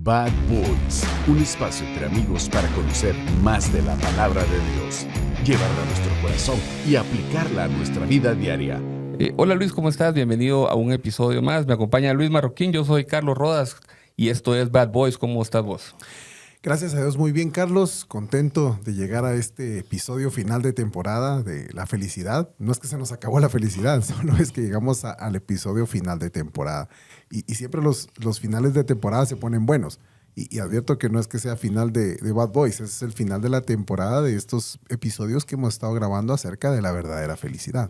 Bad Boys, un espacio entre amigos para conocer más de la palabra de Dios, llevarla a nuestro corazón y aplicarla a nuestra vida diaria. Hola Luis, ¿cómo estás? Bienvenido a un episodio más. Me acompaña Luis Marroquín, yo soy Carlos Rodas y esto es Bad Boys. ¿Cómo estás vos? Gracias a Dios, muy bien, Carlos. Contento de llegar a este episodio final de temporada de la felicidad. No es que se nos acabó la felicidad, solo es que llegamos al episodio final de temporada. Y siempre los finales de temporada se ponen buenos. Y advierto que no es que sea final de Bad Boys, es el final de la temporada de estos episodios que hemos estado grabando acerca de la verdadera felicidad.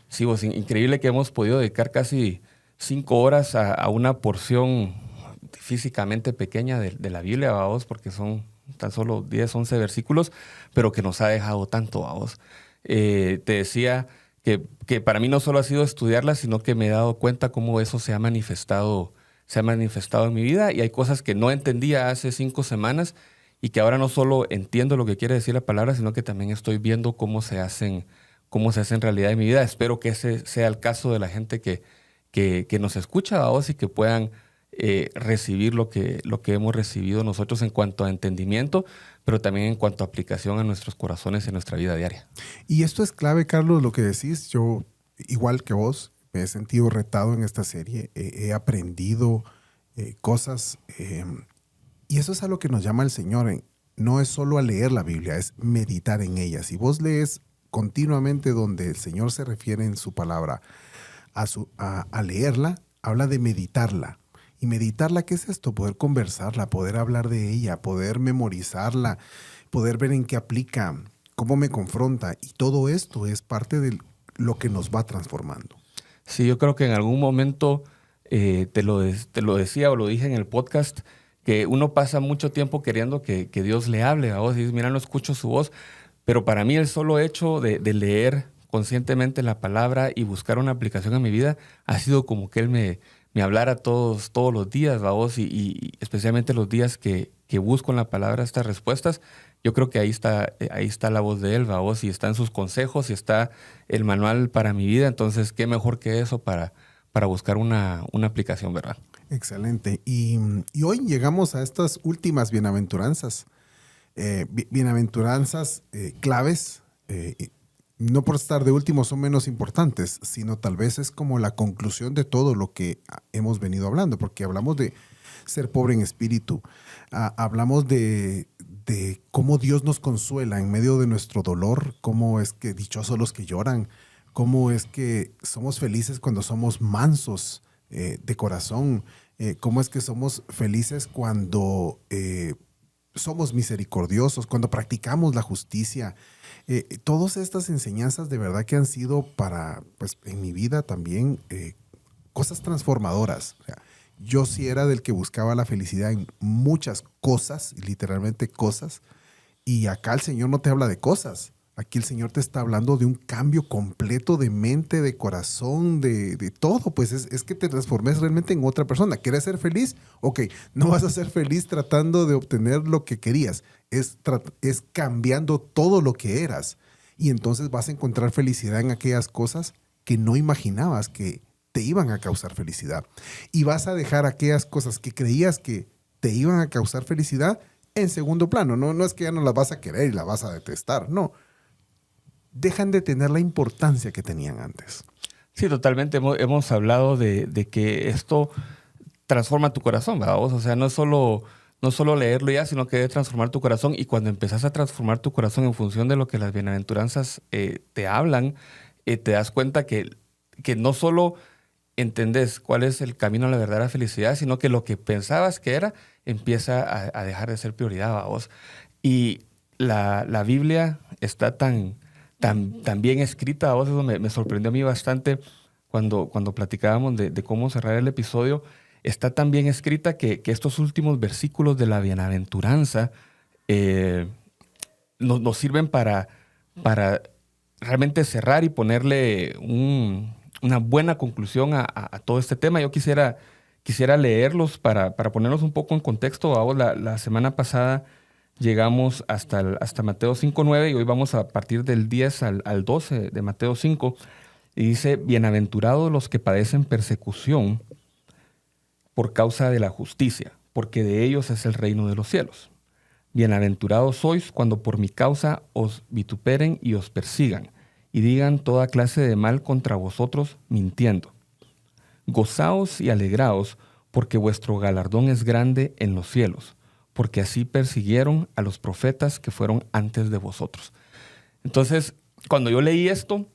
Sí, vos, increíble que hemos podido dedicar casi 5 horas a una porción físicamente pequeña de la Biblia, vos, porque son tan solo 10, 11 versículos, pero que nos ha dejado tanto, vos. Te decía que para mí no solo ha sido estudiarla, sino que me he dado cuenta cómo eso se ha manifestado en mi vida, y hay cosas que no entendía hace 5 semanas y que ahora no solo entiendo lo que quiere decir la palabra, sino que también estoy viendo cómo se hacen realidad en mi vida. Espero que ese sea el caso de la gente que nos escucha, vos, y que puedan recibir lo que hemos recibido nosotros en cuanto a entendimiento, pero también en cuanto a aplicación a nuestros corazones y en nuestra vida diaria. Y esto es clave, Carlos, lo que decís. Yo, igual que vos, me he sentido retado en esta serie. He aprendido cosas y eso es a lo que nos llama el Señor. No es solo a leer la Biblia, es meditar en ella. Si vos lees continuamente donde el Señor se refiere en su palabra a leerla, habla de meditarla. Y meditarla, ¿qué es esto? Poder conversarla, poder hablar de ella, poder memorizarla, poder ver en qué aplica, cómo me confronta. Y todo esto es parte de lo que nos va transformando. Sí, yo creo que en algún momento te lo decía o lo dije en el podcast, que uno pasa mucho tiempo queriendo que Dios le hable a vos. Y dices, mira, no escucho su voz. Pero para mí el solo hecho de leer conscientemente la palabra y buscar una aplicación a mi vida ha sido como que Él me hablara todos los días, vos, y especialmente los días que busco en la palabra estas respuestas. Yo creo que ahí está la voz de Él, vos, y está en sus consejos y está el manual para mi vida. Entonces, ¿qué mejor que eso para buscar una aplicación, verdad? Excelente. Y hoy llegamos a estas últimas bienaventuranzas. Bienaventuranzas claves, no por estar de último son menos importantes, sino tal vez es como la conclusión de todo lo que hemos venido hablando, porque hablamos de ser pobre en espíritu, hablamos de cómo Dios nos consuela en medio de nuestro dolor, cómo es que dichosos los que lloran, cómo es que somos felices cuando somos mansos de corazón, cómo es que somos felices cuando somos misericordiosos, cuando practicamos la justicia. Todas estas enseñanzas de verdad que han sido para, pues en mi vida también, cosas transformadoras. O sea, yo sí era del que buscaba la felicidad en muchas cosas, literalmente cosas, y acá el Señor no te habla de cosas. Aquí el Señor te está hablando de un cambio completo de mente, de corazón, de todo. Pues es que te transformes realmente en otra persona. ¿Quieres ser feliz? Ok, no vas a ser feliz tratando de obtener lo que querías. Es cambiando todo lo que eras. Y entonces vas a encontrar felicidad en aquellas cosas que no imaginabas que te iban a causar felicidad. Y vas a dejar aquellas cosas que creías que te iban a causar felicidad en segundo plano. No es que ya no las vas a querer y las vas a detestar, no. Dejan de tener la importancia que tenían antes. Sí, totalmente. Hemos hablado de que esto transforma tu corazón, ¿verdad? O sea, no es solo leerlo ya, sino que debe transformar tu corazón. Y cuando empezás a transformar tu corazón en función de lo que las bienaventuranzas te hablan, te das cuenta que no solo entendés cuál es el camino a la verdadera felicidad, sino que lo que pensabas que era empieza a dejar de ser prioridad, ¿verdad? Y la Biblia está tan bien escrita. A vos eso me sorprendió a mí bastante cuando platicábamos de cómo cerrar el episodio. Está tan bien escrita que estos últimos versículos de la bienaventuranza nos sirven para realmente cerrar y ponerle una buena conclusión a todo este tema. Yo quisiera leerlos para ponernos un poco en contexto. Vamos, la semana pasada llegamos hasta Mateo 5:9 y hoy vamos a partir del 10 al 12 de Mateo 5. Y dice, bienaventurados los que padecen persecución por causa de la justicia, porque de ellos es el reino de los cielos. Bienaventurados sois cuando por mi causa os vituperen y os persigan, y digan toda clase de mal contra vosotros, mintiendo. Gozaos y alegraos, porque vuestro galardón es grande en los cielos, porque así persiguieron a los profetas que fueron antes de vosotros. Entonces, cuando yo leí esto,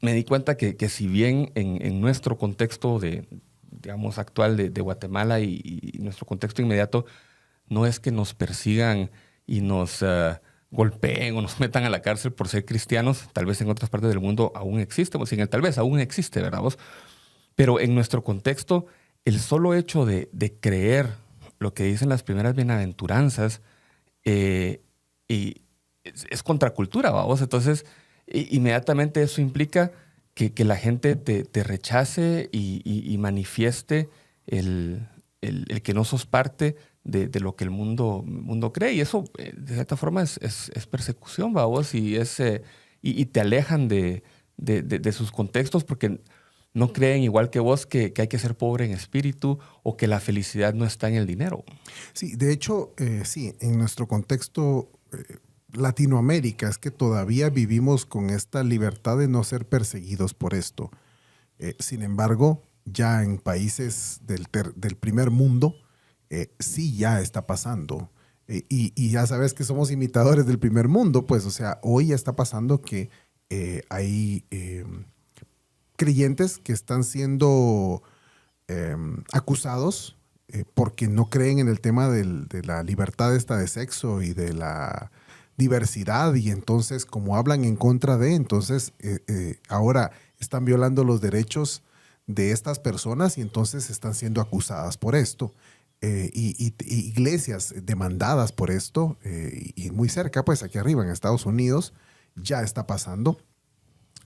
me di cuenta que si bien en nuestro contexto digamos, actual de Guatemala y nuestro contexto inmediato, no es que nos persigan y nos golpeen o nos metan a la cárcel por ser cristianos. Tal vez en otras partes del mundo aún existe, o sin el tal vez aún existe, ¿verdad vos? Pero en nuestro contexto, el solo hecho de creer lo que dicen las primeras bienaventuranzas y es contracultura, ¿vamos? Entonces, inmediatamente eso implica que la gente te rechace y manifieste el que no sos parte de lo que el mundo cree. Y eso, de cierta forma, es persecución, ¿vamos? Y te alejan de sus contextos porque no creen igual que vos que hay que ser pobre en espíritu o que la felicidad no está en el dinero. Sí, de hecho, sí, en nuestro contexto Latinoamérica es que todavía vivimos con esta libertad de no ser perseguidos por esto. Sin embargo, ya en países del primer mundo, sí ya está pasando. Y ya sabes que somos imitadores del primer mundo, pues, o sea, hoy ya está pasando que hay creyentes que están siendo acusados porque no creen en el tema de la libertad esta de sexo y de la diversidad, y entonces como hablan en contra de, entonces ahora están violando los derechos de estas personas y entonces están siendo acusadas por esto. Y iglesias demandadas por esto, y muy cerca, pues aquí arriba en Estados Unidos, ya está pasando.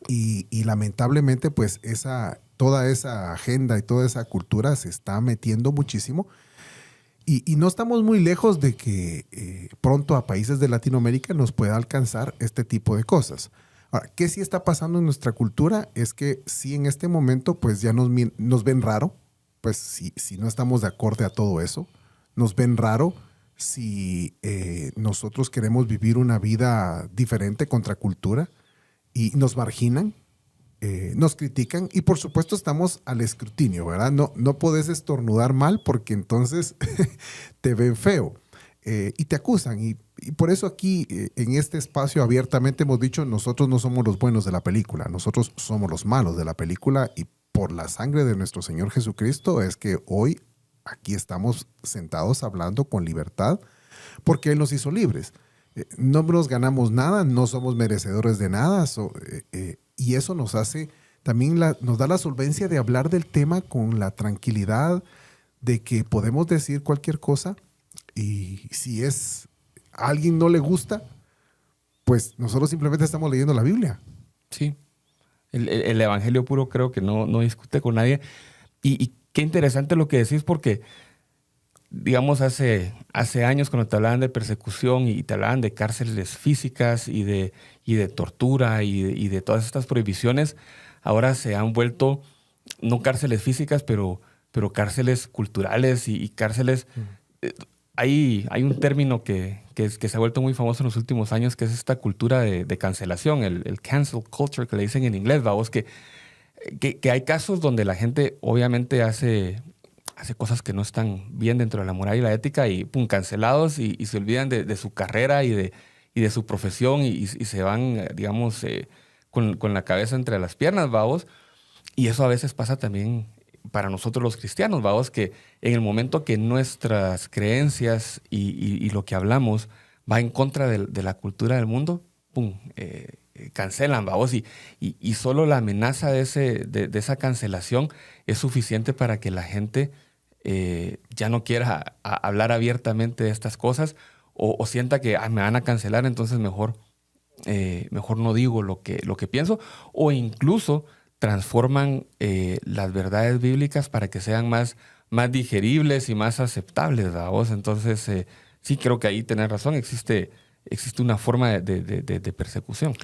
Y lamentablemente, pues toda esa agenda y toda esa cultura se está metiendo muchísimo. Y no estamos muy lejos de que pronto a países de Latinoamérica nos pueda alcanzar este tipo de cosas. Ahora, ¿qué sí está pasando en nuestra cultura? Es que sí, en este momento, pues ya nos ven raro. Pues si no estamos de acuerdo a todo eso, nos ven raro si nosotros queremos vivir una vida diferente, contra cultura, y nos marginan, nos critican y por supuesto estamos al escrutinio, ¿verdad? No puedes estornudar mal porque entonces te ven feo y te acusan. Y por eso aquí en este espacio abiertamente hemos dicho, nosotros no somos los buenos de la película, nosotros somos los malos de la película, y por la sangre de nuestro Señor Jesucristo es que hoy aquí estamos sentados hablando con libertad porque Él nos hizo libres. No nos ganamos nada, no somos merecedores de nada, y eso nos hace, también nos da la solvencia de hablar del tema con la tranquilidad de que podemos decir cualquier cosa, y si a alguien no le gusta, pues nosotros simplemente estamos leyendo la Biblia. Sí. El evangelio puro creo que no discute con nadie. Y qué interesante lo que decís, porque, digamos, hace años cuando te hablaban de persecución y te hablaban de cárceles físicas y de tortura y de todas estas prohibiciones, ahora se han vuelto no cárceles físicas, pero cárceles culturales y cárceles... Hay un término que se ha vuelto muy famoso en los últimos años, que es esta cultura de cancelación, el cancel culture que le dicen en inglés, vamos, que hay casos donde la gente obviamente hace cosas que no están bien dentro de la moral y la ética y pum, cancelados y se olvidan de su carrera y de su profesión y se van, digamos, con la cabeza entre las piernas, vamos. Y eso a veces pasa también para nosotros los cristianos, vamos, que en el momento que nuestras creencias y lo que hablamos va en contra de la cultura del mundo, pum, cancelan, vamos, y solo la amenaza de esa cancelación es suficiente para que la gente ya no quiera hablar abiertamente de estas cosas o sienta que me van a cancelar, entonces mejor no digo lo que pienso, o incluso transforman las verdades bíblicas para que sean más digeribles y más aceptables, ¿verdad? Entonces, sí, creo que ahí tenés razón. Existe existe una forma de persecución.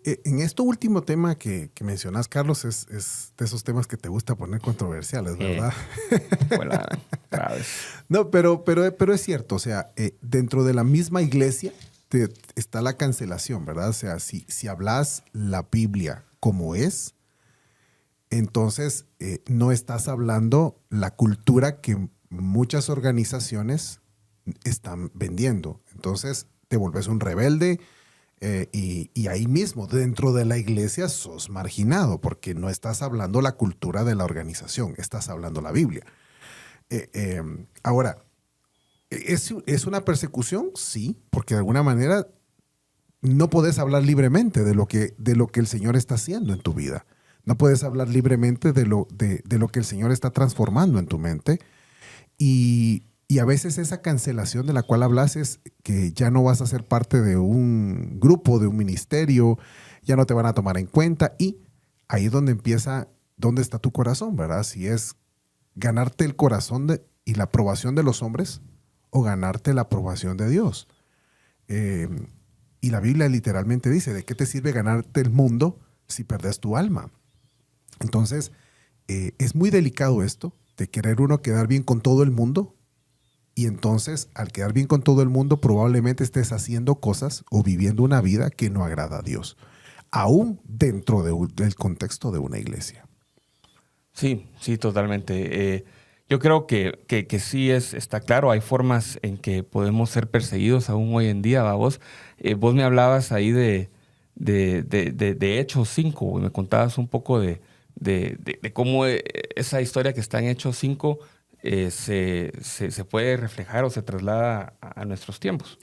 En este último tema que mencionas, Carlos, es de esos temas que te gusta poner controversiales, ¿verdad? Bueno, otra vez. No, pero es cierto, o sea, dentro de la misma iglesia está la cancelación, ¿verdad? O sea, si hablas la Biblia como es, entonces no estás hablando la cultura que muchas organizaciones están vendiendo. Entonces te vuelves un rebelde y ahí mismo, dentro de la iglesia, sos marginado porque no estás hablando la cultura de la organización, estás hablando la Biblia. Ahora, ¿es una persecución? Sí, porque de alguna manera no puedes hablar libremente de lo que el Señor está haciendo en tu vida. No puedes hablar libremente de lo que el Señor está transformando en tu mente. Y a veces esa cancelación de la cual hablas es que ya no vas a ser parte de un grupo, de un ministerio, ya no te van a tomar en cuenta. Y ahí es donde empieza, ¿dónde está tu corazón, verdad? Si es ganarte el corazón y la aprobación de los hombres o ganarte la aprobación de Dios. Y la Biblia literalmente dice, ¿de qué te sirve ganarte el mundo si perdes tu alma? Entonces, es muy delicado esto de querer uno quedar bien con todo el mundo. Y entonces, al quedar bien con todo el mundo, probablemente estés haciendo cosas o viviendo una vida que no agrada a Dios, aún dentro del contexto de una iglesia. Sí, sí, totalmente. Yo creo que sí está claro, hay formas en que podemos ser perseguidos aún hoy en día, ¿va vos? Vos me hablabas ahí de Hechos 5, y me contabas un poco de cómo esa historia que está en Hechos 5 se puede reflejar o se traslada a nuestros tiempos.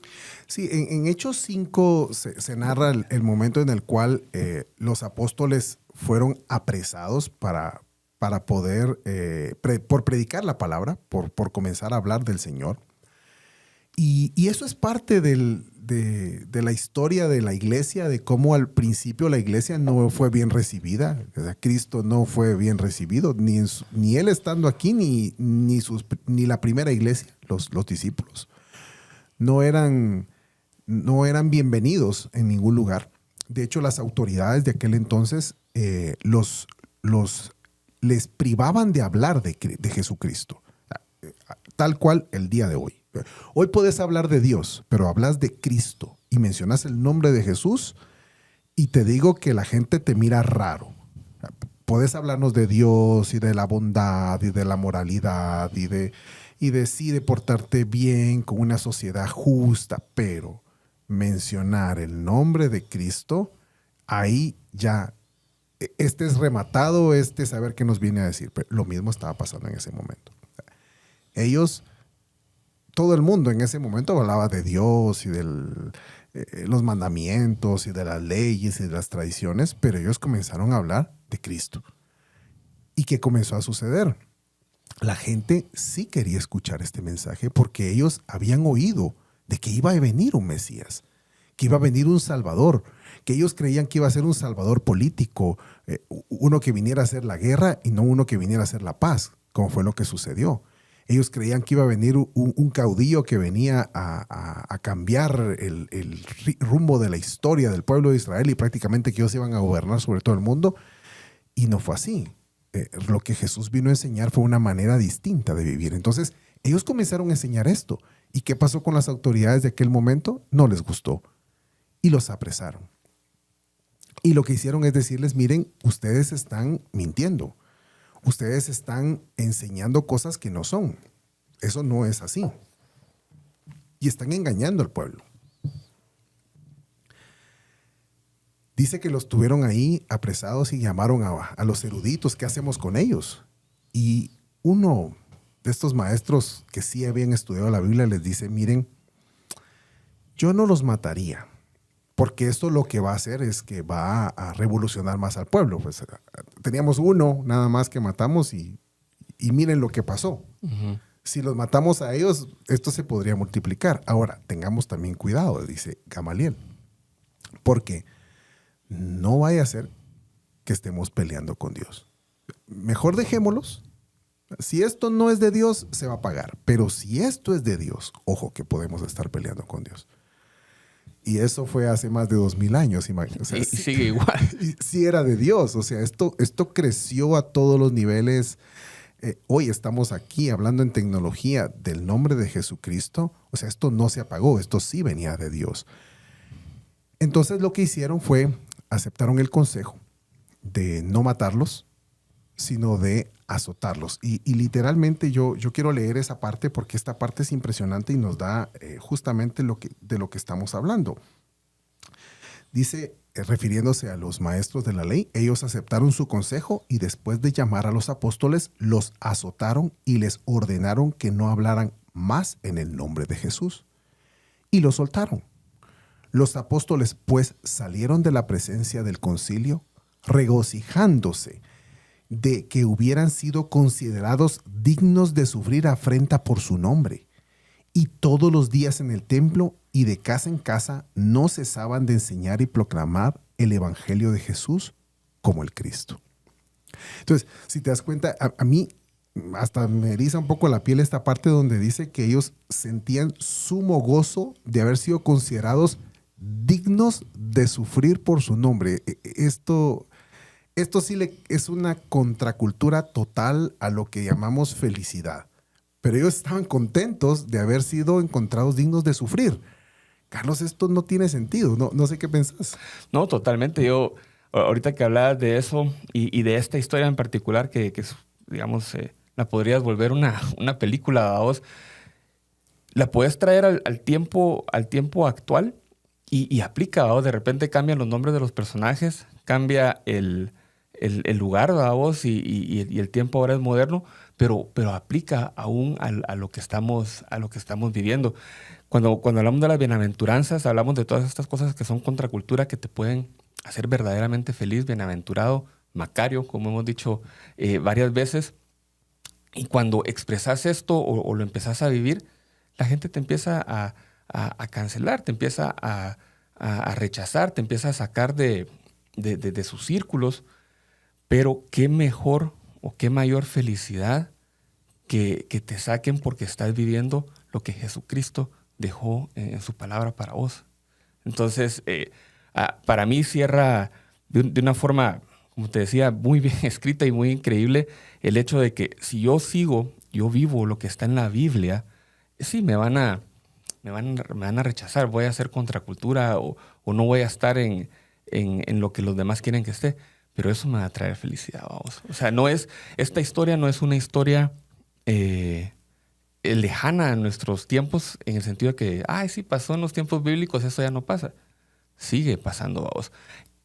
Sí, en Hechos 5 se narra el momento en el cual los apóstoles fueron apresados para poder, por predicar la palabra, por comenzar a hablar del Señor. Y eso es parte de la historia de la iglesia, de cómo al principio la iglesia no fue bien recibida. O sea, Cristo no fue bien recibido, ni él estando aquí, ni la primera iglesia, los discípulos. No eran bienvenidos en ningún lugar. De hecho, las autoridades de aquel entonces les privaban de hablar de Jesucristo, tal cual el día de hoy. Hoy puedes hablar de Dios, pero hablas de Cristo y mencionas el nombre de Jesús y te digo que la gente te mira raro. Puedes hablarnos de Dios y de la bondad y de la moralidad y de portarte bien con una sociedad justa, pero mencionar el nombre de Cristo, ahí ya este es rematado, saber qué nos viene a decir. Pero lo mismo estaba pasando en ese momento. Todo el mundo en ese momento hablaba de Dios y de los mandamientos y de las leyes y de las tradiciones, pero ellos comenzaron a hablar de Cristo. ¿Y qué comenzó a suceder? La gente sí quería escuchar este mensaje porque ellos habían oído de que iba a venir un Mesías, que iba a venir un Salvador, que ellos creían que iba a ser un Salvador político, uno que viniera a hacer la guerra y no uno que viniera a hacer la paz, como fue lo que sucedió. Ellos creían que iba a venir un caudillo que venía a cambiar el rumbo de la historia del pueblo de Israel y prácticamente que ellos iban a gobernar sobre todo el mundo. Y no fue así. Lo que Jesús vino a enseñar fue una manera distinta de vivir. Entonces, ellos comenzaron a enseñar esto. ¿Y qué pasó con las autoridades de aquel momento? No les gustó. Y los apresaron. Y lo que hicieron es decirles, miren, ustedes están mintiendo. Ustedes están enseñando cosas que no son. Eso no es así. Y están engañando al pueblo. Dice que los tuvieron ahí apresados y llamaron a los eruditos. ¿Qué hacemos con ellos? Y uno de estos maestros que sí habían estudiado la Biblia les dice, miren, yo no los mataría. Porque esto lo que va a hacer es que va a revolucionar más al pueblo. Pues, teníamos uno nada más que matamos y miren lo que pasó. Uh-huh. Si los matamos a ellos, esto se podría multiplicar. Ahora, tengamos también cuidado, dice Gamaliel. Porque no vaya a ser que estemos peleando con Dios. Mejor dejémoslos. Si esto no es de Dios, se va a pagar. Pero si esto es de Dios, ojo que podemos estar peleando con Dios. Y eso fue hace más de 2000 años, imagínate. O sea, Y sí, sigue igual. sí era de Dios. O sea, esto creció a todos los niveles. Hoy estamos aquí hablando en tecnología del nombre de Jesucristo. O sea, esto no se apagó, esto sí venía de Dios. Entonces lo que hicieron fue, aceptaron el consejo de no matarlos, sino de azotarlos. Y literalmente yo quiero leer esa parte porque esta parte es impresionante y nos da justamente de lo que estamos hablando. Dice, refiriéndose a los maestros de la ley, ellos aceptaron su consejo y después de llamar a los apóstoles, los azotaron y les ordenaron que no hablaran más en el nombre de Jesús. Y los soltaron. Los apóstoles pues salieron de la presencia del concilio regocijándose de que hubieran sido considerados dignos de sufrir afrenta por su nombre. Y todos los días en el templo y de casa en casa no cesaban de enseñar y proclamar el evangelio de Jesús como el Cristo. Entonces, si te das cuenta, a mí hasta me eriza un poco la piel esta parte donde dice que ellos sentían sumo gozo de haber sido considerados dignos de sufrir por su nombre. Esto sí es una contracultura total a lo que llamamos felicidad. Pero ellos estaban contentos de haber sido encontrados dignos de sufrir. Carlos, esto no tiene sentido. No sé qué pensás. No, totalmente. Yo, ahorita que hablabas de eso y de esta historia en particular, que digamos, la podrías volver una película a vos, la puedes traer al tiempo actual y aplica, ¿va? De repente cambian los nombres de los personajes, cambia el lugar, ¿va? Vos, y el tiempo ahora es moderno, pero aplica aún a lo que estamos viviendo. Cuando hablamos de las bienaventuranzas, hablamos de todas estas cosas que son contracultura, que te pueden hacer verdaderamente feliz, bienaventurado, Macario, como hemos dicho varias veces. Y cuando expresas esto o lo empezás a vivir, la gente te empieza a cancelar, te empieza a rechazar, te empieza a sacar de sus círculos. Pero qué mejor o qué mayor felicidad que te saquen porque estás viviendo lo que Jesucristo dejó en su palabra para vos. Entonces, para mí cierra de una forma, como te decía, muy bien escrita y muy increíble el hecho de que si yo vivo lo que está en la Biblia, sí, me van a rechazar, voy a hacer contracultura o no voy a estar en lo que los demás quieren que esté. Pero eso me va a traer felicidad, vamos. O sea, esta historia no es una historia lejana a nuestros tiempos, en el sentido de que, sí, pasó en los tiempos bíblicos, eso ya no pasa. Sigue pasando, vamos.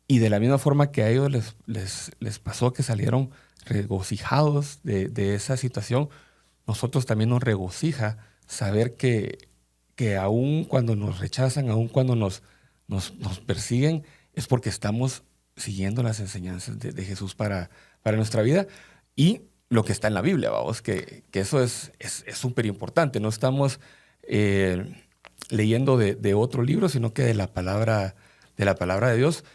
Y de la misma forma que a ellos les pasó que salieron regocijados de esa situación, nosotros también nos regocija saber que aun cuando nos rechazan, aun cuando nos persiguen, es porque estamos siguiendo las enseñanzas de Jesús para nuestra vida y lo que está en la Biblia, vamos, que eso es súper importante. No estamos leyendo de otro libro, sino que de la palabra de Dios.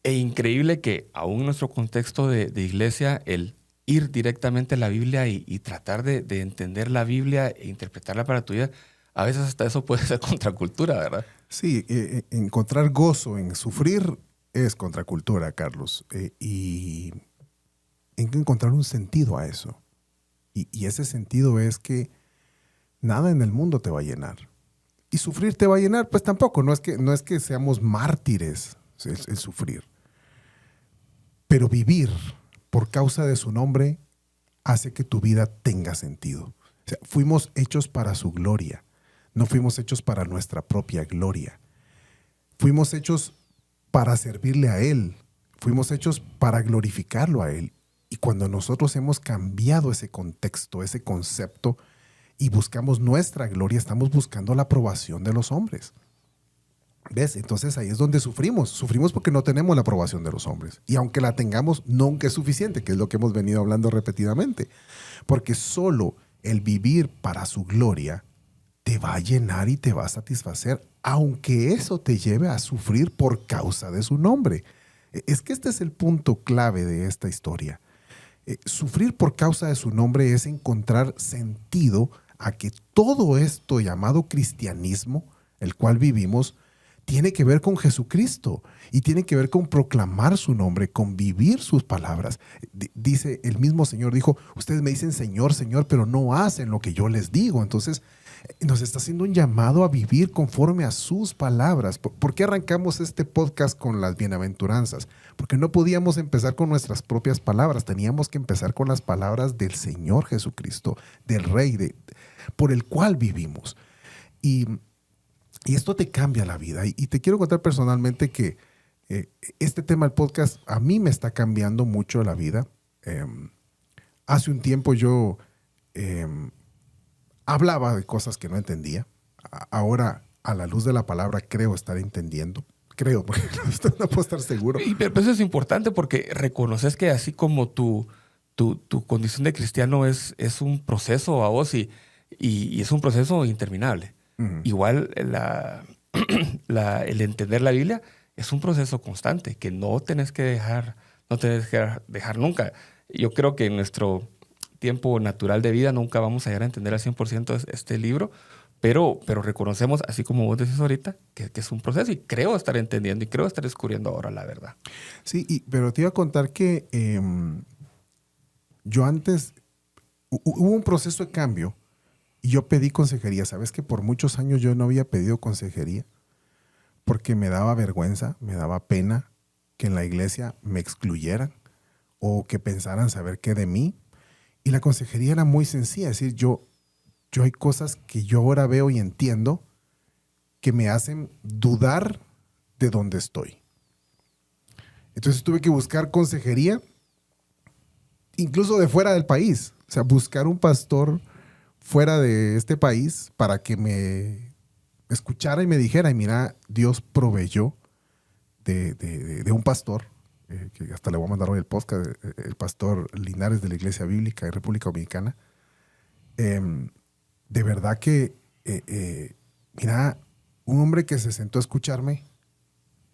E increíble que aún en nuestro contexto de iglesia, el ir directamente a la Biblia y tratar de entender la Biblia e interpretarla para tu vida, a veces hasta eso puede ser contracultura, ¿verdad? Sí, encontrar gozo en sufrir es contracultura, Carlos. Y hay que encontrar un sentido a eso. Y ese sentido es que nada en el mundo te va a llenar. Y sufrir te va a llenar, pues tampoco. No es que seamos mártires el sufrir. Pero vivir por causa de su nombre hace que tu vida tenga sentido. O sea, fuimos hechos para su gloria. No fuimos hechos para nuestra propia gloria. Fuimos hechos para servirle a Él. Fuimos hechos para glorificarlo a Él. Y cuando nosotros hemos cambiado ese contexto, ese concepto, y buscamos nuestra gloria, estamos buscando la aprobación de los hombres. ¿Ves? Entonces ahí es donde sufrimos. Sufrimos porque no tenemos la aprobación de los hombres. Y aunque la tengamos, nunca es suficiente, que es lo que hemos venido hablando repetidamente. Porque solo el vivir para su gloria te va a llenar y te va a satisfacer, aunque eso te lleve a sufrir por causa de su nombre. Es que este es el punto clave de esta historia. Sufrir por causa de su nombre es encontrar sentido a que todo esto llamado cristianismo, el cual vivimos, tiene que ver con Jesucristo y tiene que ver con proclamar su nombre, con vivir sus palabras. Dice, el mismo Señor dijo, ustedes me dicen Señor, Señor, pero no hacen lo que yo les digo. Entonces, nos está haciendo un llamado a vivir conforme a sus palabras. ¿Por qué arrancamos este podcast con las bienaventuranzas? Porque no podíamos empezar con nuestras propias palabras, teníamos que empezar con las palabras del Señor Jesucristo, del Rey, por el cual vivimos. Y esto te cambia la vida. Y te quiero contar personalmente que este tema del podcast a mí me está cambiando mucho la vida. Hace un tiempo yo hablaba de cosas que no entendía. Ahora, a la luz de la palabra, creo estar entendiendo. Creo, porque no puedo estar seguro. Pero eso es importante porque reconoces que así como tu condición de cristiano es un proceso a vos y es un proceso interminable. Uh-huh. Igual el entender la Biblia es un proceso constante que no tenés que dejar nunca. Yo creo que en nuestro tiempo natural de vida nunca vamos a llegar a entender al 100% este libro, pero reconocemos, así como vos decís ahorita, que es un proceso y creo estar entendiendo y creo estar descubriendo ahora la verdad. Sí, pero te iba a contar que yo antes hubo un proceso de cambio y yo pedí consejería. ¿Sabes que por muchos años yo no había pedido consejería? Porque me daba vergüenza, me daba pena que en la iglesia me excluyeran o que pensaran saber qué de mí. Y la consejería era muy sencilla. Es decir, yo hay cosas que yo ahora veo y entiendo que me hacen dudar de dónde estoy. Entonces tuve que buscar consejería, incluso de fuera del país. O sea, buscar un pastor fuera de este país para que me escuchara y me dijera, y mira, Dios proveyó de un pastor, que hasta le voy a mandar hoy el podcast, el pastor Linares de la Iglesia Bíblica de República Dominicana. De verdad que, mira, un hombre que se sentó a escucharme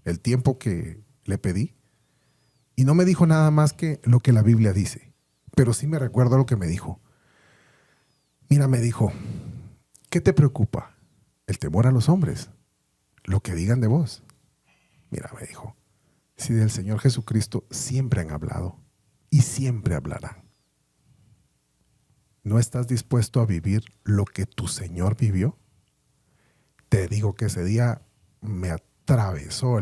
el tiempo que le pedí y no me dijo nada más que lo que la Biblia dice, pero sí me recuerdo lo que me dijo. Mira, me dijo, ¿qué te preocupa? El temor a los hombres, lo que digan de vos. Mira, me dijo, si del Señor Jesucristo siempre han hablado y siempre hablarán. ¿No estás dispuesto a vivir lo que tu Señor vivió? Te digo que ese día me atravesó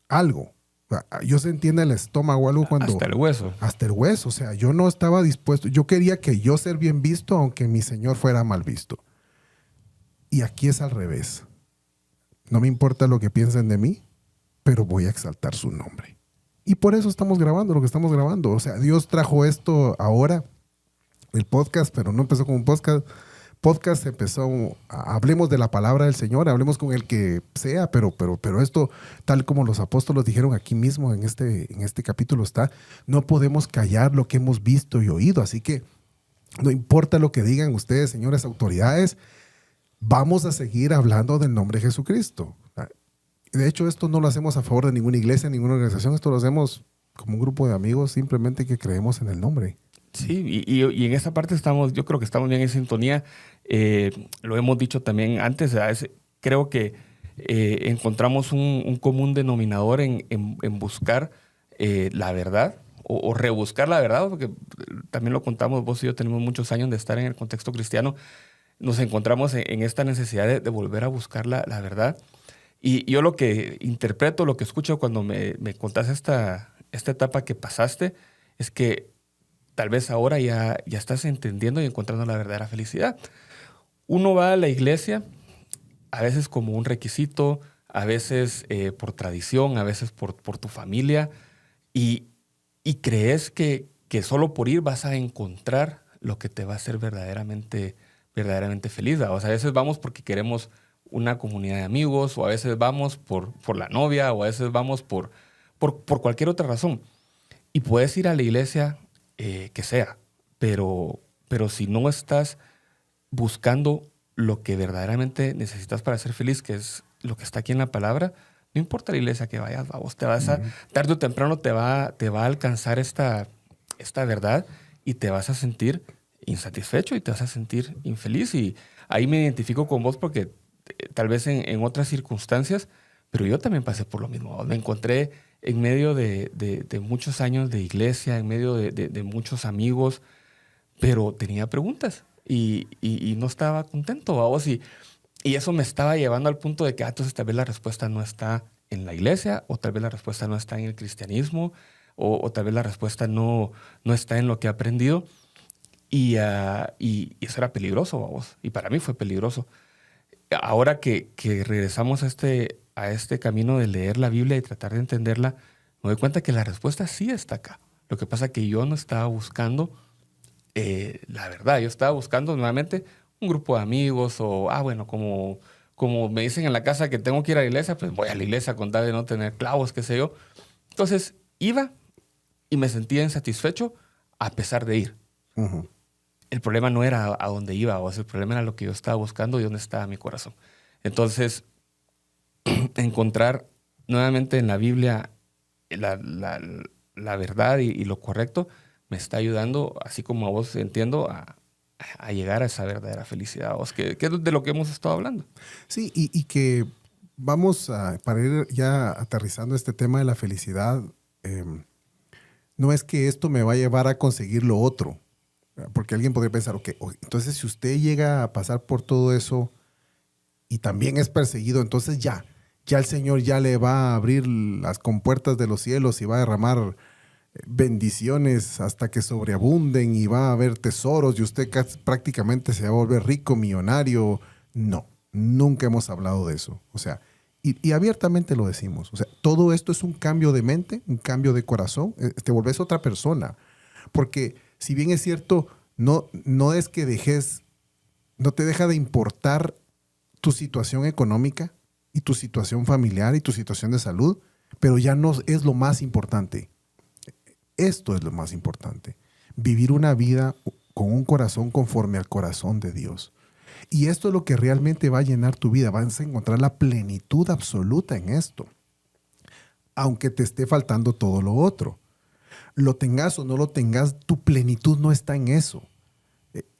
algo. Yo sentí en el estómago algo cuando... Hasta el hueso. Hasta el hueso. O sea, yo no estaba dispuesto. Yo quería que yo ser bien visto, aunque mi Señor fuera mal visto. Y aquí es al revés. No me importa lo que piensen de mí, pero voy a exaltar su nombre. Y por eso estamos grabando lo que estamos grabando. O sea, Dios trajo esto ahora, el podcast, pero no empezó como un podcast. Podcast empezó, hablemos de la palabra del Señor, hablemos con el que sea, pero esto, tal como los apóstoles dijeron aquí mismo en este capítulo está, no podemos callar lo que hemos visto y oído. Así que no importa lo que digan ustedes, señores autoridades, vamos a seguir hablando del nombre de Jesucristo. De hecho, esto no lo hacemos a favor de ninguna iglesia, ninguna organización, esto lo hacemos como un grupo de amigos simplemente que creemos en el nombre. Sí, y en esa parte yo creo que estamos bien en sintonía. Lo hemos dicho también antes, creo que encontramos un común denominador en buscar la verdad o rebuscar la verdad, porque también lo contamos, vos y yo tenemos muchos años de estar en el contexto cristiano, nos encontramos en esta necesidad de volver a buscar la verdad. Y yo lo que interpreto, lo que escucho cuando me contás esta etapa que pasaste, es que tal vez ahora ya estás entendiendo y encontrando la verdadera felicidad. Uno va a la iglesia a veces como un requisito, a veces por tradición, a veces por tu familia, y crees que solo por ir vas a encontrar lo que te va a hacer verdaderamente feliz. O sea, a veces vamos porque queremos una comunidad de amigos, o a veces vamos por la novia, o a veces vamos por cualquier otra razón. Y puedes ir a la iglesia que sea, pero si no estás buscando lo que verdaderamente necesitas para ser feliz, que es lo que está aquí en la palabra, no importa la iglesia que vayas, vos te vas a, tarde o temprano te va a alcanzar esta verdad y te vas a sentir insatisfecho y te vas a sentir infeliz. Y ahí me identifico con vos porque tal vez en otras circunstancias, pero yo también pasé por lo mismo. Me encontré en medio de muchos años de iglesia, en medio de muchos amigos, pero tenía preguntas y no estaba contento, vamos. Y eso me estaba llevando al punto de que entonces tal vez la respuesta no está en la iglesia, o tal vez la respuesta no está en el cristianismo, o tal vez la respuesta no está en lo que he aprendido. Y eso era peligroso, vamos. Y para mí fue peligroso. Ahora que regresamos a este camino de leer la Biblia y tratar de entenderla, me doy cuenta que la respuesta sí está acá. Lo que pasa es que yo no estaba buscando la verdad. Yo estaba buscando nuevamente un grupo de amigos o, bueno, como me dicen en la casa que tengo que ir a la iglesia, pues voy a la iglesia con tal de no tener clavos, qué sé yo. Entonces iba y me sentía insatisfecho a pesar de ir. Ujú. El problema no era a dónde iba, o sea, el problema era lo que yo estaba buscando y dónde estaba mi corazón. Entonces, encontrar nuevamente en la Biblia la verdad y lo correcto me está ayudando, así como a vos entiendo, a llegar a esa verdadera felicidad, vos, que es de lo que hemos estado hablando. Sí, y que vamos para ir ya aterrizando este tema de la felicidad, no es que esto me va a llevar a conseguir lo otro, porque alguien podría pensar, ok, entonces si usted llega a pasar por todo eso y también es perseguido, entonces ya el Señor ya le va a abrir las compuertas de los cielos y va a derramar bendiciones hasta que sobreabunden y va a haber tesoros y usted prácticamente se va a volver rico, millonario. No, nunca hemos hablado de eso. O sea, y abiertamente lo decimos. O sea, todo esto es un cambio de mente, un cambio de corazón. Te volvés otra persona. Porque si bien es cierto, no es que no te deja de importar tu situación económica y tu situación familiar y tu situación de salud, pero ya no es lo más importante. Esto es lo más importante. Vivir una vida con un corazón conforme al corazón de Dios. Y esto es lo que realmente va a llenar tu vida. Vas a encontrar la plenitud absoluta en esto. Aunque te esté faltando todo lo otro. Lo tengas o no lo tengas, tu plenitud no está en eso.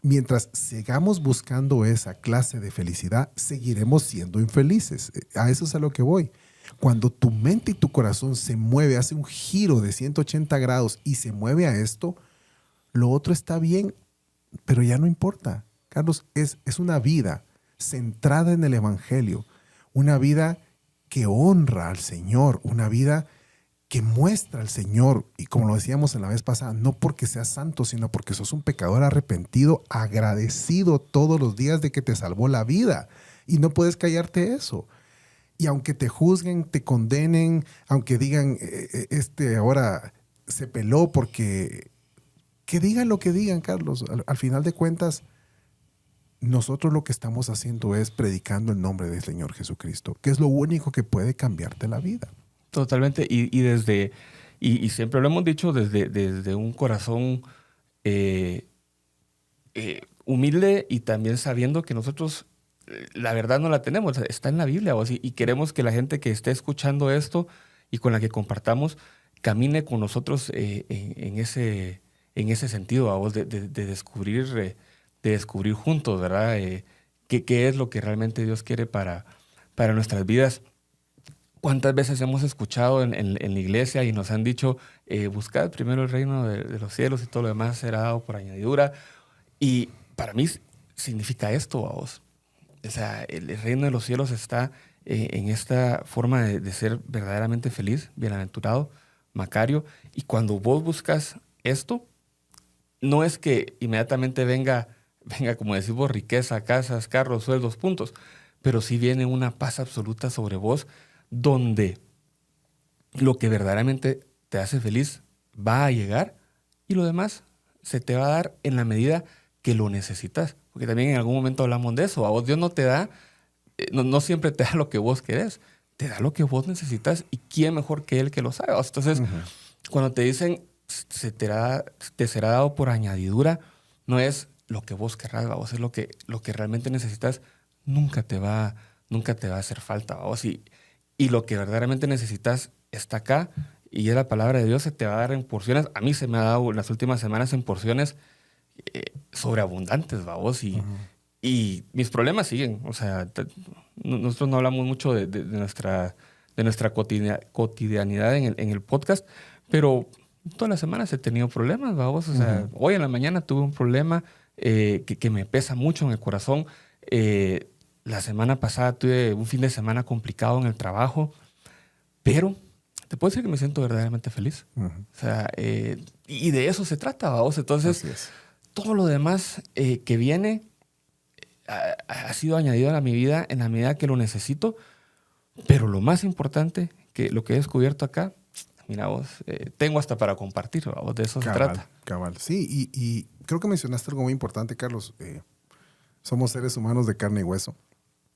Mientras sigamos buscando esa clase de felicidad, seguiremos siendo infelices. A eso es a lo que voy. Cuando tu mente y tu corazón se mueve, hace un giro de 180 grados y se mueve a esto, lo otro está bien, pero ya no importa. Carlos, es una vida centrada en el Evangelio, una vida que honra al Señor, una vida que muestra al Señor, y como lo decíamos en la vez pasada, no porque seas santo, sino porque sos un pecador arrepentido, agradecido todos los días de que te salvó la vida, y no puedes callarte eso. Y aunque te juzguen, te condenen, aunque digan, ahora se peló porque... Que digan lo que digan, Carlos. Al final de cuentas, nosotros lo que estamos haciendo es predicando el nombre del Señor Jesucristo, que es lo único que puede cambiarte la vida. Totalmente. Y siempre lo hemos dicho desde un corazón humilde, y también sabiendo que nosotros la verdad no la tenemos, está en la Biblia, y queremos que la gente que esté escuchando esto y con la que compartamos camine con nosotros en ese sentido, de descubrir juntos, ¿verdad? ¿Qué es lo que realmente Dios quiere para nuestras vidas? ¿Cuántas veces hemos escuchado en la iglesia y nos han dicho, buscad primero el reino de los cielos y todo lo demás será dado por añadidura? Y para mí significa esto, vos. O sea, el reino de los cielos está en esta forma de ser verdaderamente feliz, bienaventurado, Macario. Y cuando vos buscas esto, no es que inmediatamente venga, como decimos, riqueza, casas, carros, sueldos, puntos, pero sí viene una paz absoluta sobre vos, donde lo que verdaderamente te hace feliz va a llegar y lo demás se te va a dar en la medida que lo necesitas. Porque también en algún momento hablamos de eso. A vos Dios no te da, no siempre te da lo que vos querés, te da lo que vos necesitas, y quién mejor que Él que lo sabe. Entonces, cuando te dicen te será dado por añadidura, no es lo que vos querrás, vos, es lo que realmente necesitas. Nunca te va a hacer falta, vos. Y lo que verdaderamente necesitas está acá, y es la palabra de Dios, se te va a dar en porciones. A mí se me ha dado en las últimas semanas en porciones sobreabundantes, vos. Y mis problemas siguen. O sea, nosotros no hablamos mucho de nuestra cotidianidad en el podcast, pero todas las semanas he tenido problemas, vamos. O sea, hoy en la mañana tuve un problema que me pesa mucho en el corazón. La semana pasada tuve un fin de semana complicado en el trabajo, pero te puedo decir que me siento verdaderamente feliz. O sea, y de eso se trata, vamos. Entonces, todo lo demás que viene ha sido añadido a mi vida en la medida que lo necesito, pero lo más importante, que lo que he descubierto acá, mira vos, tengo hasta para compartir, vos, de eso se trata. Cabal, sí, y creo que mencionaste algo muy importante, Carlos. Somos seres humanos de carne y hueso,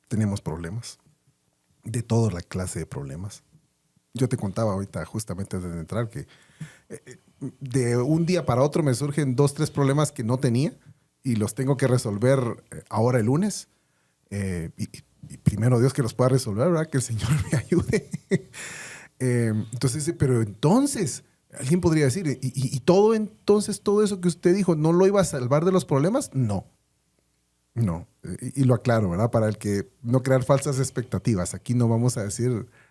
tenemos problemas, de toda la clase de problemas. Yo te contaba ahorita, justamente antes de entrar, que de un día para otro me surgen 2, 3 problemas que no tenía y los tengo que resolver ahora el lunes. Y primero Dios que los pueda resolver, ¿verdad? Que el Señor me ayude. Entonces, pero entonces, alguien podría decir, ¿y todo eso que usted dijo, no lo iba a salvar de los problemas? No. Y lo aclaro, ¿verdad? Para el que no crear falsas expectativas. Aquí no vamos a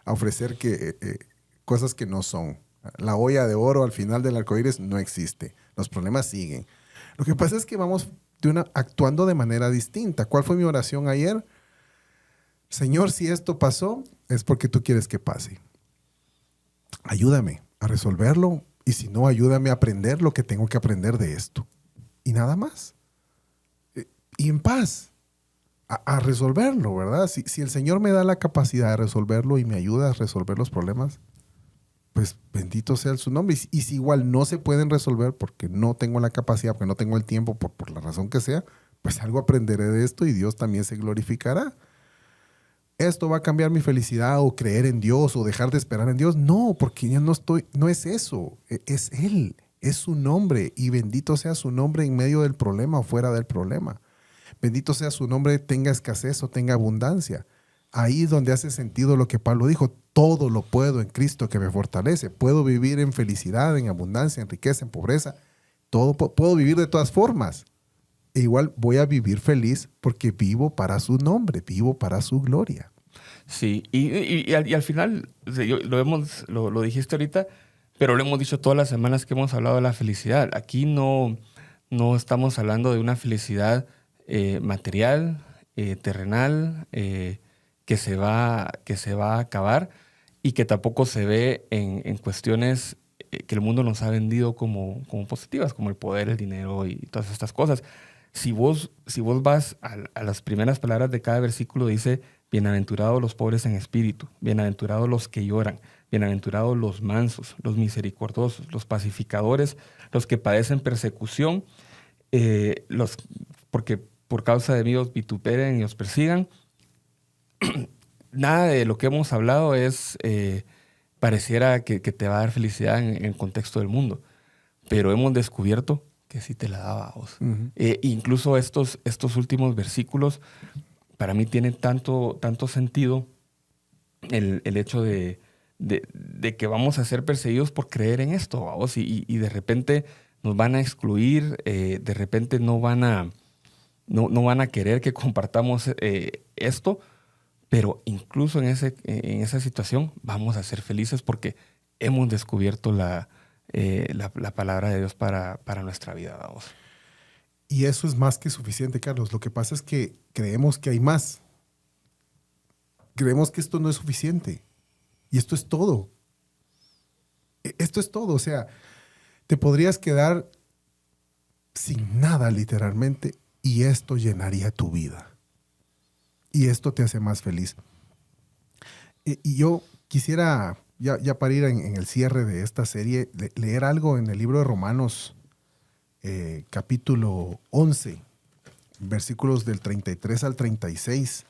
ofrecer cosas que no son. La olla de oro al final del arcoíris no existe. Los problemas siguen. Lo que pasa es que vamos actuando de manera distinta. ¿Cuál fue mi oración ayer? Señor, si esto pasó, es porque tú quieres que pase. Ayúdame a resolverlo y si no, ayúdame a aprender lo que tengo que aprender de esto. Y nada más. Y en paz a resolverlo, ¿verdad? Si el Señor me da la capacidad de resolverlo y me ayuda a resolver los problemas, pues bendito sea su nombre. Y si igual no se pueden resolver porque no tengo la capacidad, porque no tengo el tiempo, por la razón que sea, pues algo aprenderé de esto y Dios también se glorificará. ¿Esto va a cambiar mi felicidad o creer en Dios o dejar de esperar en Dios? No, porque ya no es eso, es Él, es su nombre y bendito sea su nombre en medio del problema o fuera del problema. Bendito sea su nombre, tenga escasez o tenga abundancia. Ahí es donde hace sentido lo que Pablo dijo, todo lo puedo en Cristo que me fortalece. Puedo vivir en felicidad, en abundancia, en riqueza, en pobreza. Todo puedo vivir de todas formas. E igual voy a vivir feliz porque vivo para su nombre, vivo para su gloria. Sí, y al final, lo dijiste ahorita, pero lo hemos dicho todas las semanas que hemos hablado de la felicidad. Aquí no estamos hablando de una felicidad material, terrenal, que se va a acabar y que tampoco se ve en cuestiones que el mundo nos ha vendido como positivas, como el poder, el dinero y todas estas cosas. Si vos vas a las primeras palabras de cada versículo, dice: bienaventurados los pobres en espíritu, bienaventurados los que lloran, bienaventurados los mansos, los misericordiosos, los pacificadores, los que padecen persecución, porque por causa de mí os vituperen y os persigan. Nada de lo que hemos hablado pareciera que te va a dar felicidad en el contexto del mundo, pero hemos descubierto que sí te la daba a vos. Incluso estos últimos versículos para mí tienen tanto sentido el hecho de que vamos a ser perseguidos por creer en esto, vamos, y de repente nos van a excluir, de repente no van a querer que compartamos esto, pero incluso en esa situación vamos a ser felices porque hemos descubierto la palabra de Dios para nuestra vida, vamos. Y eso es más que suficiente, Carlos. Lo que pasa es que creemos que hay más. Creemos que esto no es suficiente. Y esto es todo. Esto es todo. O sea, te podrías quedar sin nada, literalmente, y esto llenaría tu vida. Y esto te hace más feliz. Y yo quisiera, ya para ir en el cierre de esta serie, leer algo en el libro de Romanos, capítulo 11, versículos del 33 al 36.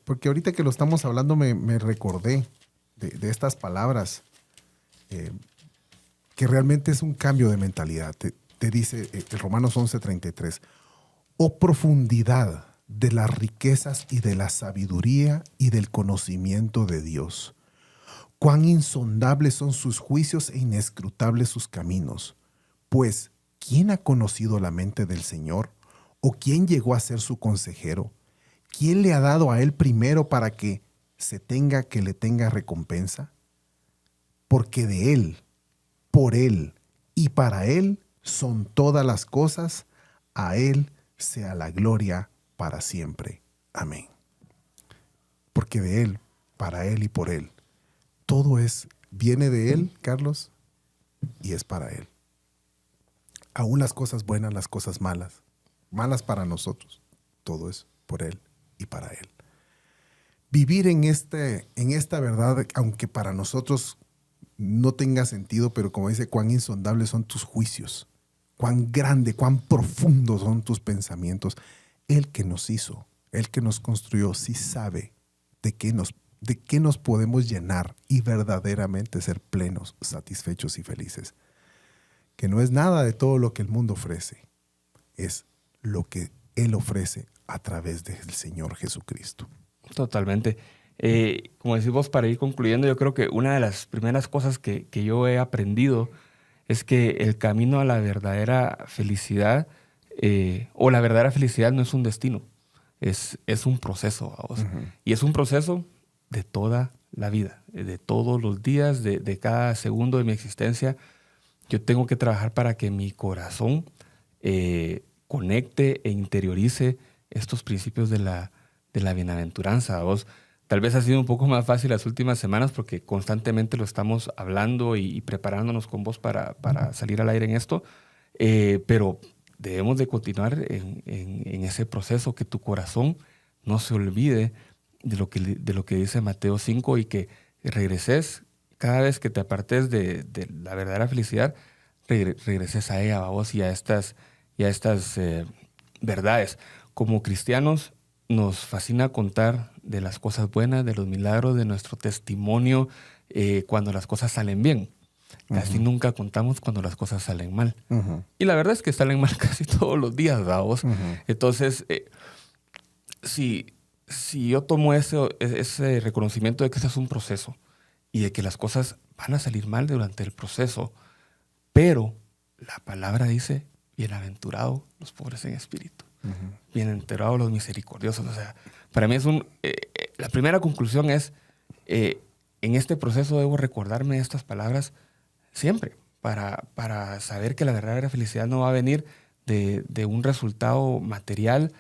Porque ahorita que lo estamos hablando me recordé de estas palabras, que realmente es un cambio de mentalidad. Te dice el Romanos 11, 33. Oh profundidad de las riquezas y de la sabiduría y del conocimiento de Dios. Cuán insondables son sus juicios e inescrutables sus caminos. Pues, ¿quién ha conocido la mente del Señor? ¿O quién llegó a ser su consejero? ¿quién le ha dado a él primero para que le tenga recompensa? Porque de él, por él y para él son todas las cosas, a él sea la gloria para siempre. Amén. Porque de él, para él y por él, todo viene de él, Carlos, y es para él. Aún las cosas buenas, las cosas malas, malas para nosotros, todo es por él y para él. Vivir en esta verdad, aunque para nosotros no tenga sentido, pero como dice, cuán insondables son tus juicios, cuán grande, cuán profundos son tus pensamientos. El que nos hizo, el que nos construyó, sí sabe de qué nos podemos llenar y verdaderamente ser plenos, satisfechos y felices. Que no es nada de todo lo que el mundo ofrece, es lo que Él ofrece a través del Señor Jesucristo. Totalmente. Como decís vos, para ir concluyendo, yo creo que una de las primeras cosas que yo he aprendido es que el camino a la verdadera felicidad, o la verdadera felicidad no es un destino, es un proceso. Uh-huh. Y es un proceso de toda la vida, de todos los días, de cada segundo de mi existencia. Yo tengo que trabajar para que mi corazón conecte e interiorice estos principios de la bienaventuranza. Vos, tal vez ha sido un poco más fácil las últimas semanas porque constantemente lo estamos hablando y preparándonos con vos para salir al aire en esto, pero debemos de continuar en ese proceso, que tu corazón no se olvide de lo que dice Mateo 5 y que regreses cada vez que te apartes de la verdadera felicidad, regreses a ella, vos, y a estas verdades. Como cristianos nos fascina contar de las cosas buenas, de los milagros, de nuestro testimonio cuando las cosas salen bien. Casi nunca contamos cuando las cosas salen mal. Uh-huh. Y la verdad es que salen mal casi todos los días, vamos. Uh-huh. Entonces, si yo tomo ese reconocimiento de que este es un proceso y de que las cosas van a salir mal durante el proceso, pero la palabra dice, bienaventurados los pobres en espíritu, uh-huh, bienaventurados los misericordiosos. O sea, para mí la primera conclusión es, en este proceso debo recordarme de estas palabras siempre, para saber que la verdadera felicidad no va a venir de un resultado material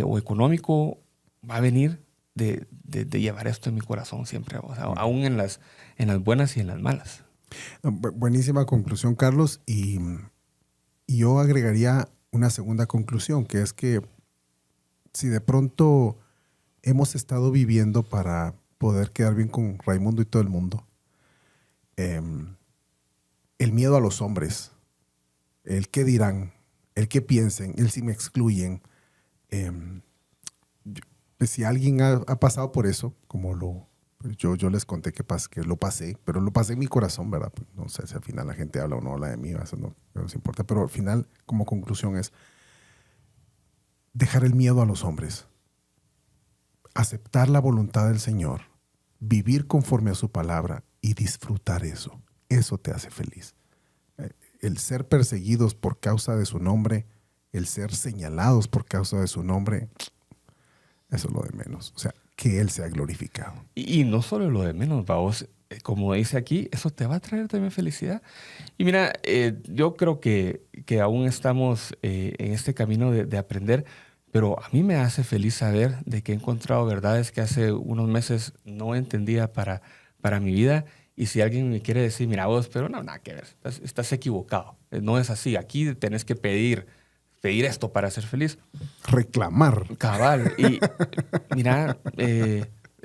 o económico, va a venir de llevar esto en mi corazón siempre, o sea, aún en las buenas y en las malas. Buenísima conclusión, Carlos. Y yo agregaría una segunda conclusión, que es que si de pronto hemos estado viviendo para poder quedar bien con Raimundo y todo el mundo, el miedo a los hombres, el qué dirán, el qué piensen, el si me excluyen, si alguien ha pasado por eso, como yo les conté que lo pasé, pero lo pasé en mi corazón, ¿verdad? No sé si al final la gente habla o no habla de mí, eso no nos importa, pero al final, como conclusión, es dejar el miedo a los hombres, aceptar la voluntad del Señor, vivir conforme a su palabra y disfrutar eso. Eso te hace feliz. El ser perseguidos por causa de su nombre, el ser señalados por causa de su nombre, eso es lo de menos. O sea, que Él sea glorificado. Y no solo lo de menos, vamos, como dice aquí, eso te va a traer también felicidad. Y mira, yo creo que aún estamos en este camino de aprender, pero a mí me hace feliz saber de que he encontrado verdades que hace unos meses no entendía para mi vida. Y si alguien me quiere decir, mira vos, pero no, nada que ver, estás equivocado. No es así. Aquí tenés que pedir esto para ser feliz. Reclamar. Cabal. Y mira,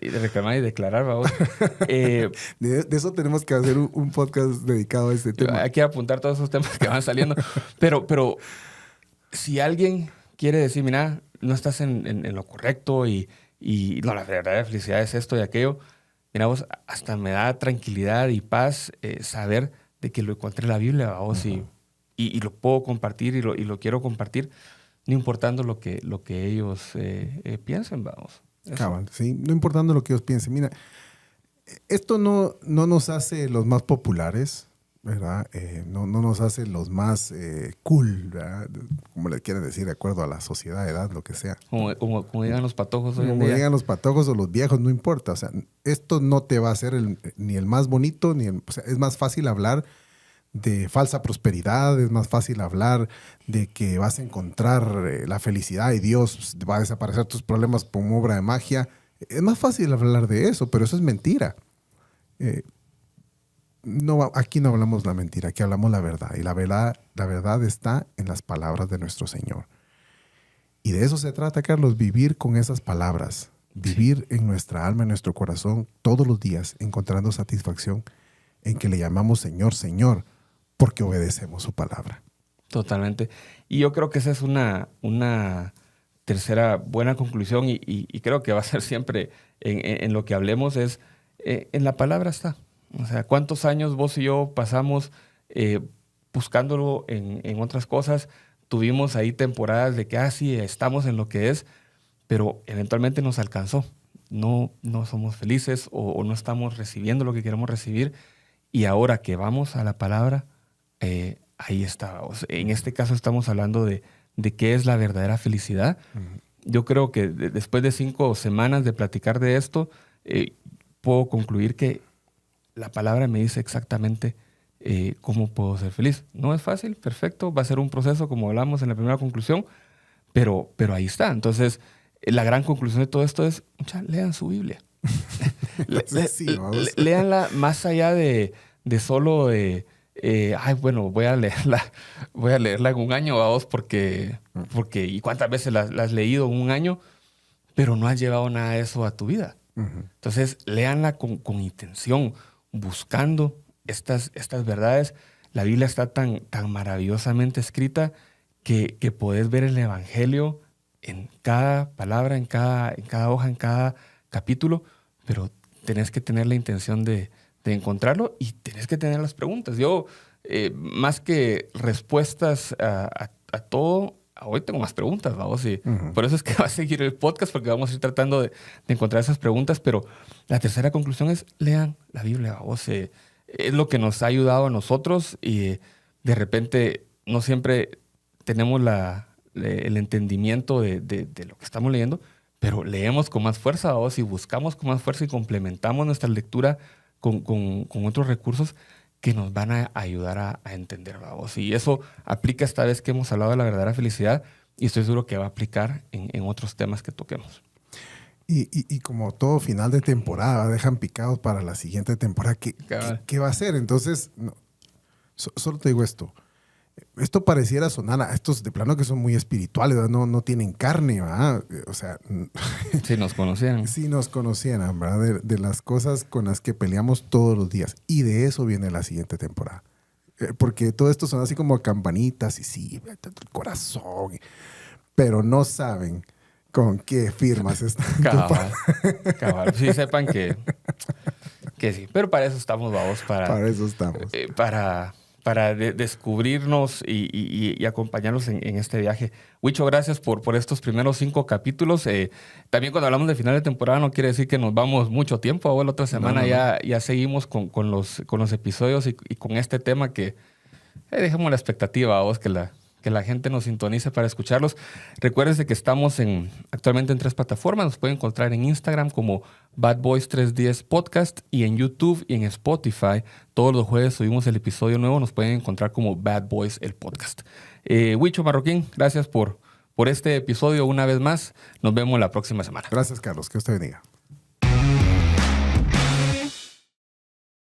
reclamar y declarar, vamos. De eso tenemos que hacer un podcast dedicado a este tema. Hay que apuntar todos esos temas que van saliendo. Pero si alguien quiere decir, mira, no estás en lo correcto y no, la verdadera felicidad es esto y aquello, mira vos, hasta me da tranquilidad y paz saber de que lo encontré en la Biblia, vos, uh-huh, y lo puedo compartir y lo quiero compartir, no importando lo que ellos piensen, vamos. Cabal, sí, no importando lo que ellos piensen. Mira, esto no nos hace los más populares, ¿verdad? No nos hace los más cool, ¿verdad? Como le quieren decir, de acuerdo a la sociedad, edad, lo que sea. Como digan los patojos hoy en Como día. digan los patojos o los viejos, no importa. O sea, esto no te va a hacer ni el más bonito, o sea, es más fácil hablar de falsa prosperidad, es más fácil hablar de que vas a encontrar la felicidad y Dios va a desaparecer tus problemas como obra de magia. Es más fácil hablar de eso, pero eso es mentira. No, aquí no hablamos la mentira, aquí hablamos la verdad. Y la verdad está en las palabras de nuestro Señor. Y de eso se trata, Carlos, vivir con esas palabras. Vivir en nuestra alma, en nuestro corazón, todos los días, encontrando satisfacción en que le llamamos Señor, Señor, porque obedecemos su palabra. Totalmente. Y yo creo que esa es una tercera buena conclusión y creo que va a ser siempre en lo que hablemos es, en la palabra está. O sea, ¿cuántos años vos y yo pasamos buscándolo en otras cosas? Tuvimos ahí temporadas de que, sí, estamos en lo que es, pero eventualmente nos alcanzó. No somos felices o no estamos recibiendo lo que queremos recibir. Y ahora que vamos a la palabra, ahí está. O sea, en este caso estamos hablando de qué es la verdadera felicidad. Uh-huh. Yo creo que después de 5 semanas de platicar de esto, puedo concluir que la palabra me dice exactamente cómo puedo ser feliz. No es fácil, perfecto, va a ser un proceso como hablamos en la primera conclusión, pero ahí está. Entonces, la gran conclusión de todo esto es, lean su Biblia. Léanla más allá de solo bueno, voy a leerla en un año a vos porque ¿y cuántas veces la has leído en un año? Pero no has llevado nada de eso a tu vida. Uh-huh. Entonces, léanla con intención, buscando estas verdades. La Biblia está tan maravillosamente escrita que podés ver el Evangelio en cada palabra, en cada hoja, en cada capítulo, pero tenés que tener la intención de encontrarlo y tenés que tener las preguntas. Yo, más que respuestas a todo, hoy tengo más preguntas, vamos, y uh-huh. Por eso es que va a seguir el podcast, porque vamos a ir tratando de encontrar esas preguntas, pero la tercera conclusión es, lean la Biblia, vamos, es lo que nos ha ayudado a nosotros y de repente no siempre tenemos el entendimiento de lo que estamos leyendo, pero leemos con más fuerza, vamos, y buscamos con más fuerza y complementamos nuestra lectura con otros recursos que nos van a ayudar a entender, vamos. Y eso aplica esta vez que hemos hablado de la verdadera felicidad y estoy seguro que va a aplicar en otros temas que toquemos. Y como todo final de temporada, dejan picados para la siguiente temporada. ¿Qué va a ser? Entonces, solo te digo esto. Esto pareciera sonar a estos de plano que son muy espirituales, ¿verdad? No tienen carne, ¿verdad? O sea... Si nos conocieran. Si nos conocieran, ¿verdad? De las cosas con las que peleamos todos los días. Y de eso viene la siguiente temporada. Porque todo esto son así como campanitas y sí, el corazón. Pero no saben con qué firmas están. Cabal. Sí, sepan que sí. Pero para eso estamos, vamos. Para eso estamos. Para descubrirnos y acompañarnos en este viaje. Huicho, gracias por estos primeros 5 capítulos. También cuando hablamos de final de temporada no quiere decir que nos vamos mucho tiempo. Ahora la otra semana ya seguimos con los episodios y con este tema que dejemos la expectativa a vos que la gente nos sintonice para escucharlos. Recuérdense que estamos actualmente en 3 plataformas. Nos pueden encontrar en Instagram como Bad Boys 310 Podcast y en YouTube y en Spotify. Todos los jueves subimos el episodio nuevo. Nos pueden encontrar como Bad Boys el Podcast. Huicho Marroquín, gracias por este episodio una vez más. Nos vemos la próxima semana. Gracias, Carlos. Que usted bendiga.